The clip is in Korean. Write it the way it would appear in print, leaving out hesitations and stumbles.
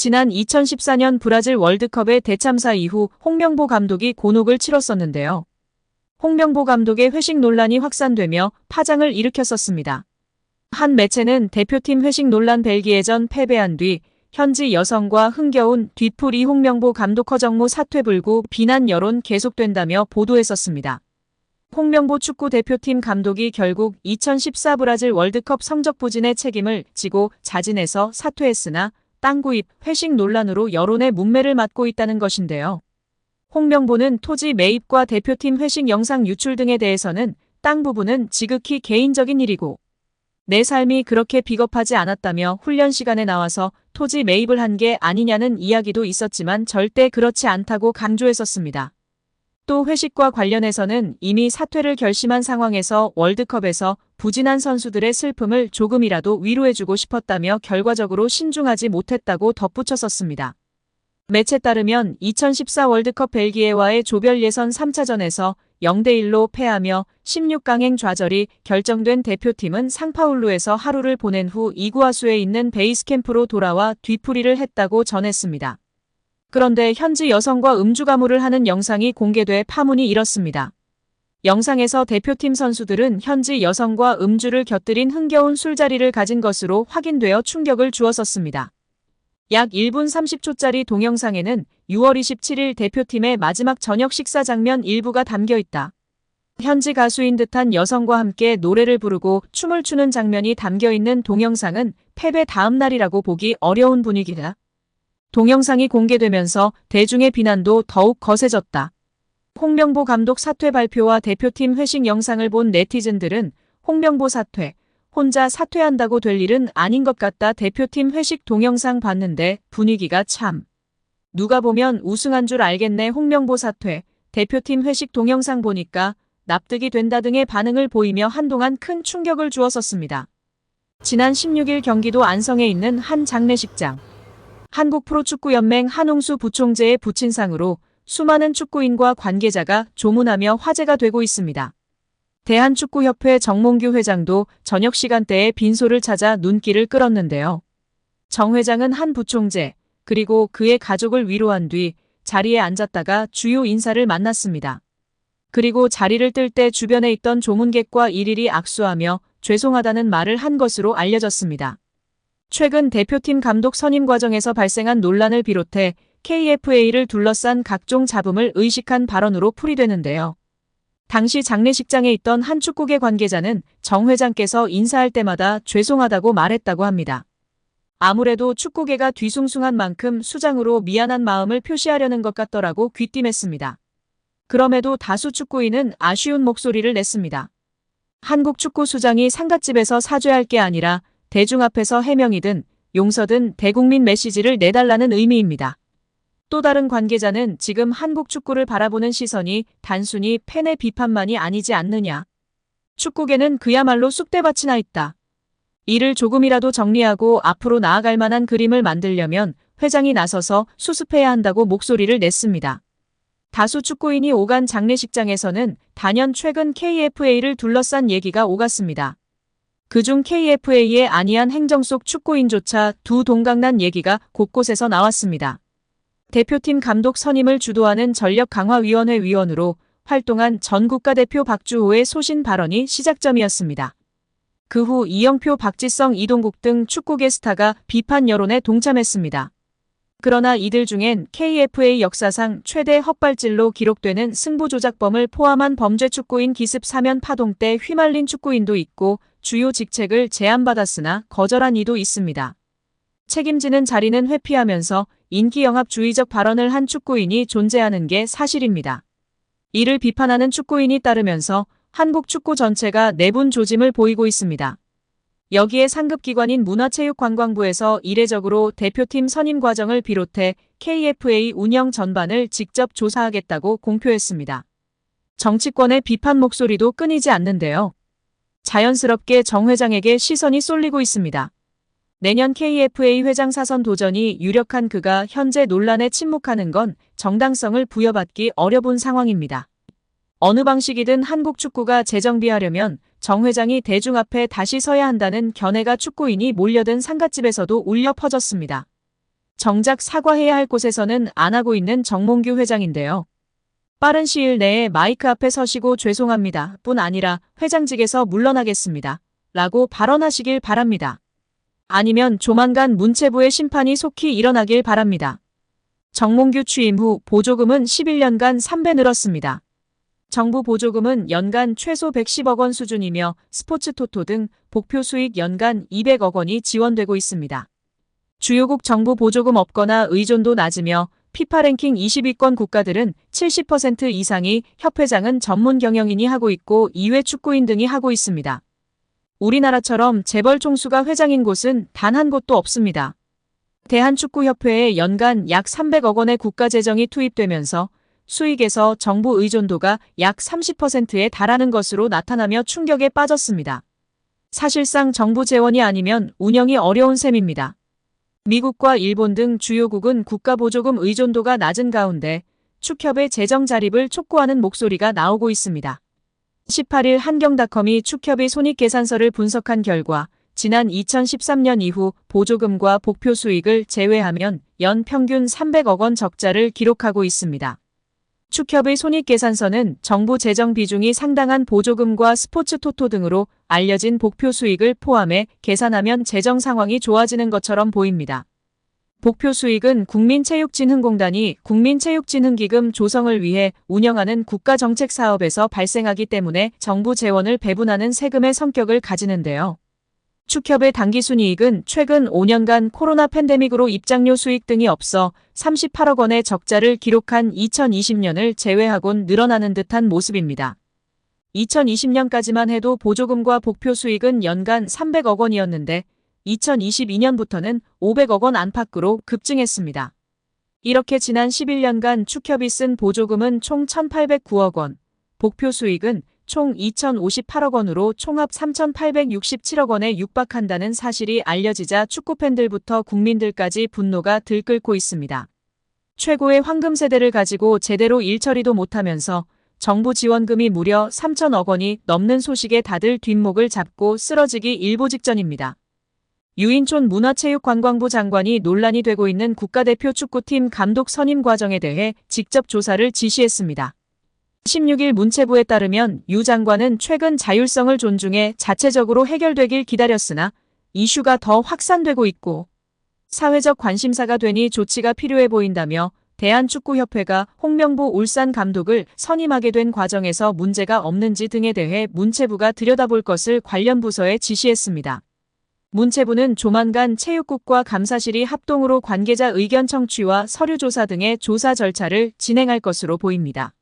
지난 2014년 브라질 월드컵의 대참사 이후 홍명보 감독이 곤혹을 치렀었는데요. 홍명보 감독의 회식 논란이 확산되며 파장을 일으켰었습니다. 한 매체는 대표팀 회식 논란 벨기에전 패배한 뒤 현지 여성과 흥겨운 뒤풀이 홍명보 감독 허정무 사퇴 불구 비난 여론 계속된다며 보도했었습니다. 홍명보 축구 대표팀 감독이 결국 2014 브라질 월드컵 성적 부진의 책임을 지고 자진해서 사퇴했으나 땅 구입, 회식 논란으로 여론의 문매를 맞고 있다는 것인데요. 홍명보는 토지 매입과 대표팀 회식 영상 유출 등에 대해서는 땅 부분은 지극히 개인적인 일이고 내 삶이 그렇게 비겁하지 않았다며 훈련 시간에 나와서 토지 매입을 한 게 아니냐는 이야기도 있었지만 절대 그렇지 않다고 강조했었습니다. 또 회식과 관련해서는 이미 사퇴를 결심한 상황에서 월드컵에서 부진한 선수들의 슬픔을 조금이라도 위로해주고 싶었다며 결과적으로 신중하지 못했다고 덧붙였었습니다. 매체에 따르면 2014 월드컵 벨기에와의 조별 예선 3차전에서 0대1로 패하며 16강행 좌절이 결정된 대표팀은 상파울루에서 하루를 보낸 후 이구아수에 있는 베이스 캠프로 돌아와 뒤풀이를 했다고 전했습니다. 그런데 현지 여성과 음주 가무를 하는 영상이 공개돼 파문이 일었습니다. 영상에서 대표팀 선수들은 현지 여성과 음주를 곁들인 흥겨운 술자리를 가진 것으로 확인되어 충격을 주었었습니다. 약 1분 30초짜리 동영상에는 6월 27일 대표팀의 마지막 저녁 식사 장면 일부가 담겨 있다. 현지 가수인 듯한 여성과 함께 노래를 부르고 춤을 추는 장면이 담겨 있는 동영상은 패배 다음 날이라고 보기 어려운 분위기다. 동영상이 공개되면서 대중의 비난도 더욱 거세졌다. 홍명보 감독 사퇴 발표와 대표팀 회식 영상을 본 네티즌들은 홍명보 사퇴, 혼자 사퇴한다고 될 일은 아닌 것 같다. 대표팀 회식 동영상 봤는데 분위기가 참. 누가 보면 우승한 줄 알겠네. 홍명보 사퇴, 대표팀 회식 동영상 보니까 납득이 된다 등의 반응을 보이며 한동안 큰 충격을 주었었습니다. 지난 16일 경기도 안성에 있는 한 장례식장. 한국프로축구연맹 한홍수 부총재의 부친상으로 수많은 축구인과 관계자가 조문하며 화제가 되고 있습니다. 대한축구협회 정몽규 회장도 저녁 시간대에 빈소를 찾아 눈길을 끌었는데요. 정 회장은 한 부총재, 그리고 그의 가족을 위로한 뒤 자리에 앉았다가 주요 인사를 만났습니다. 그리고 자리를 뜰 때 주변에 있던 조문객과 일일이 악수하며 죄송하다는 말을 한 것으로 알려졌습니다. 최근 대표팀 감독 선임 과정에서 발생한 논란을 비롯해 KFA를 둘러싼 각종 잡음을 의식한 발언으로 풀이되는데요. 당시 장례식장에 있던 한 축구계 관계자는 정 회장께서 인사할 때마다 죄송하다고 말했다고 합니다. 아무래도 축구계가 뒤숭숭한 만큼 수장으로 미안한 마음을 표시하려는 것 같더라고 귀띔했습니다. 그럼에도 다수 축구인은 아쉬운 목소리를 냈습니다. 한국 축구 수장이 상갓집에서 사죄할 게 아니라 대중 앞에서 해명이든 용서든 대국민 메시지를 내달라는 의미입니다. 또 다른 관계자는 지금 한국 축구를 바라보는 시선이 단순히 팬의 비판만이 아니지 않느냐. 축구계는 그야말로 쑥대밭이 나 있다. 이를 조금이라도 정리하고 앞으로 나아갈 만한 그림을 만들려면 회장이 나서서 수습해야 한다고 목소리를 냈습니다. 다수 축구인이 오간 장례식장에서는 단연 최근 KFA를 둘러싼 얘기가 오갔습니다. 그중 KFA의 안이한 행정 속 축구인조차 두 동강난 얘기가 곳곳에서 나왔습니다. 대표팀 감독 선임을 주도하는 전력강화위원회 위원으로 활동한 전 국가대표 박주호의 소신 발언이 시작점이었습니다. 그 후 이영표, 박지성, 이동국 등 축구계 스타가 비판 여론에 동참했습니다. 그러나 이들 중엔 KFA 역사상 최대 헛발질로 기록되는 승부조작범을 포함한 범죄 축구인 기습 사면 파동 때 휘말린 축구인도 있고 주요 직책을 제안받았으나 거절한 이도 있습니다. 책임지는 자리는 회피하면서 인기영합주의적 발언을 한 축구인이 존재하는 게 사실입니다. 이를 비판하는 축구인이 따르면서 한국 축구 전체가 내분 조짐을 보이고 있습니다. 여기에 상급기관인 문화체육관광부에서 이례적으로 대표팀 선임 과정을 비롯해 KFA 운영 전반을 직접 조사하겠다고 공표했습니다. 정치권의 비판 목소리도 끊이지 않는데요. 자연스럽게 정 회장에게 시선이 쏠리고 있습니다. 내년 KFA 회장 사선 도전이 유력한 그가 현재 논란에 침묵하는 건 정당성을 부여받기 어려운 상황입니다. 어느 방식이든 한국 축구가 재정비하려면 정 회장이 대중 앞에 다시 서야 한다는 견해가 축구인이 몰려든 상갓집에서도 울려 퍼졌습니다. 정작 사과해야 할 곳에서는 안 하고 있는 정몽규 회장인데요. 빠른 시일 내에 마이크 앞에 서시고 죄송합니다 뿐 아니라 회장직에서 물러나겠습니다 라고 발언하시길 바랍니다. 아니면 조만간 문체부의 심판이 속히 일어나길 바랍니다. 정몽규 취임 후 보조금은 11년간 3배 늘었습니다. 정부 보조금은 연간 최소 110억 원 수준이며 스포츠 토토 등 복표 수익 연간 200억 원이 지원되고 있습니다. 주요국 정부 보조금 없거나 의존도 낮으며 피파 랭킹 20위권 국가들은 70% 이상이 협회장은 전문 경영인이 하고 있고 이외 축구인 등이 하고 있습니다. 우리나라처럼 재벌 총수가 회장인 곳은 단 한 곳도 없습니다. 대한축구협회에 연간 약 300억 원의 국가재정이 투입되면서 수익에서 정부 의존도가 약 30%에 달하는 것으로 나타나며 충격에 빠졌습니다. 사실상 정부 재원이 아니면 운영이 어려운 셈입니다. 미국과 일본 등 주요국은 국가보조금 의존도가 낮은 가운데 축협의 재정 자립을 촉구하는 목소리가 나오고 있습니다. 18일 한경닷컴이 축협의 손익계산서를 분석한 결과 지난 2013년 이후 보조금과 복표 수익을 제외하면 연 평균 300억 원 적자를 기록하고 있습니다. 축협의 손익계산서는 정부 재정 비중이 상당한 보조금과 스포츠 토토 등으로 알려진 복표 수익을 포함해 계산하면 재정 상황이 좋아지는 것처럼 보입니다. 복표 수익은 국민체육진흥공단이 국민체육진흥기금 조성을 위해 운영하는 국가정책 사업에서 발생하기 때문에 정부 재원을 배분하는 세금의 성격을 가지는데요. 축협의 당기순이익은 최근 5년간 코로나 팬데믹으로 입장료 수익 등이 없어 38억 원의 적자를 기록한 2020년을 제외하곤 늘어나는 듯한 모습입니다. 2020년까지만 해도 보조금과 복표 수익은 연간 300억 원이었는데 2022년부터는 500억 원 안팎으로 급증했습니다. 이렇게 지난 11년간 축협이 쓴 보조금은 총 1,809억 원, 복표 수익은 총 2,058억 원으로 총합 3,867억 원에 육박한다는 사실이 알려지자 축구팬들부터 국민들까지 분노가 들끓고 있습니다. 최고의 황금 세대를 가지고 제대로 일처리도 못하면서 정부 지원금이 무려 3,000억 원이 넘는 소식에 다들 뒷목을 잡고 쓰러지기 일보 직전입니다. 유인촌 문화체육관광부 장관이 논란이 되고 있는 국가대표 축구팀 감독 선임 과정에 대해 직접 조사를 지시했습니다. 16일 문체부에 따르면 유 장관은 최근 자율성을 존중해 자체적으로 해결되길 기다렸으나 이슈가 더 확산되고 있고 사회적 관심사가 되니 조치가 필요해 보인다며 대한축구협회가 홍명보 울산 감독을 선임하게 된 과정에서 문제가 없는지 등에 대해 문체부가 들여다볼 것을 관련 부서에 지시했습니다. 문체부는 조만간 체육국과 감사실이 합동으로 관계자 의견 청취와 서류 조사 등의 조사 절차를 진행할 것으로 보입니다.